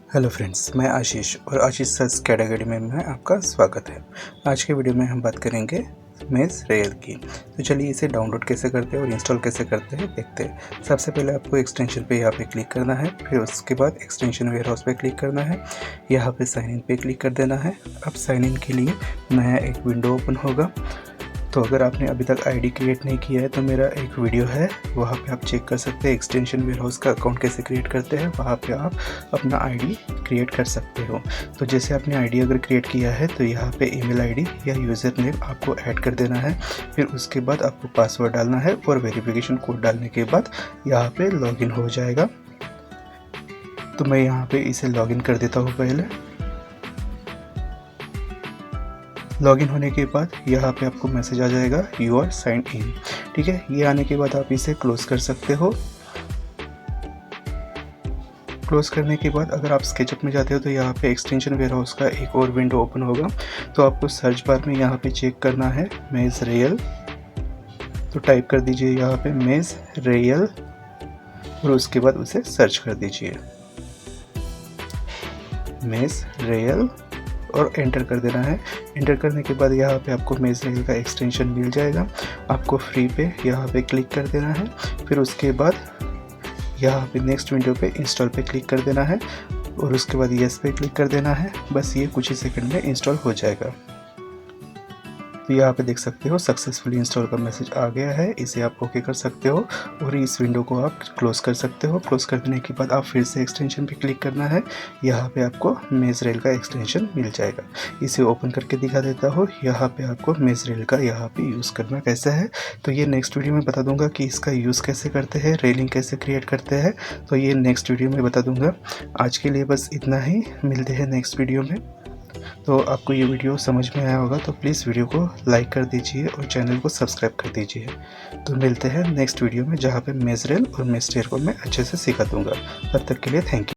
Hello friends, मैं आशीष और आशीष search category में आपका स्वागत है। आज के वीडियो में हम बात करेंगे मेज रेल की। तो चलिए इसे डाउनलोड कैसे करते हैं और इंस्टॉल कैसे करते हैं देखते हैं। सबसे पहले आपको एक्सटेंशन पे यहाँ पे क्लिक करना है, फिर उसके बाद एक्सटेंशन वेयरहाउस पे क्लिक करना है, यहाँ पे साइन इन पे क्लिक कर देना है। अब साइन इन के लिए नया एक विंडो ओपन होगा। तो अगर आपने अभी तक आईडी क्रिएट नहीं किया है तो मेरा एक वीडियो है, वहाँ पे आप चेक कर सकते हैं एक्सटेंशन वेयरहाउस का अकाउंट कैसे क्रिएट करते हैं। वहाँ पे आप अपना आईडी क्रिएट कर सकते हो। तो जैसे आपने आईडी अगर क्रिएट किया है तो यहाँ पे ईमेल आईडी या यूज़र नेम आपको ऐड कर देना है। फिर उसके बाद आपको पासवर्ड डालना है और वेरिफिकेशन कोड डालने के बाद यहाँ पे लॉगिन हो जाएगा। तो मैं यहाँ पे इसे लॉगिन कर देता हूँ। पहले लॉगिन होने के बाद यहाँ पे आपको मैसेज आ जाएगा यू आर साइन इन। ठीक है, ये आने के बाद आप इसे क्लोज कर सकते हो। क्लोज करने के बाद अगर आप स्केचअप में जाते हो तो यहाँ पे एक्सटेंशन वेयरहाउस का एक और विंडो ओपन होगा। तो आपको सर्च बार में यहाँ पे चेक करना है मेज रेयल। तो टाइप कर दीजिए यहाँ पे मेज रेयल और उसके बाद उसे सर्च कर दीजिए मेज रेयल और एंटर कर देना है। एंटर करने के बाद यहाँ पे आपको मेज रेल का एक्सटेंशन मिल जाएगा। आपको फ्री पे यहाँ पे क्लिक कर देना है। फिर उसके बाद यहाँ पे नेक्स्ट विंडो पे इंस्टॉल पे क्लिक कर देना है और उसके बाद यस पे क्लिक कर देना है। बस ये कुछ ही सेकंड में इंस्टॉल हो जाएगा। तो यहाँ पे देख सकते हो सक्सेसफुली इंस्टॉल का मैसेज आ गया है। इसे आप ओके कर सकते हो और इस विंडो को आप क्लोज कर सकते हो। क्लोज कर देने के बाद आप फिर से एक्सटेंशन पे क्लिक करना है। यहाँ पे आपको मेज रेल का एक्सटेंशन मिल जाएगा। इसे ओपन करके दिखा देता हूँ। यहाँ पे आपको मेज रेल का यहाँ पे यूज़ करना कैसा है तो ये नेक्स्ट वीडियो में बता दूंगा कि इसका यूज़ कैसे करते हैं, रेलिंग कैसे क्रिएट करते हैं। तो ये नेक्स्ट वीडियो में बता दूंगा। आज के लिए बस इतना ही, मिलते हैं नेक्स्ट वीडियो में। तो आपको ये वीडियो समझ में आया होगा तो प्लीज़ वीडियो को लाइक कर दीजिए और चैनल को सब्सक्राइब कर दीजिए। तो मिलते हैं नेक्स्ट वीडियो में जहाँ पे मेज रेल और मेज स्टेयर को मैं अच्छे से सिखा दूँगा। तब तक के लिए थैंक यू।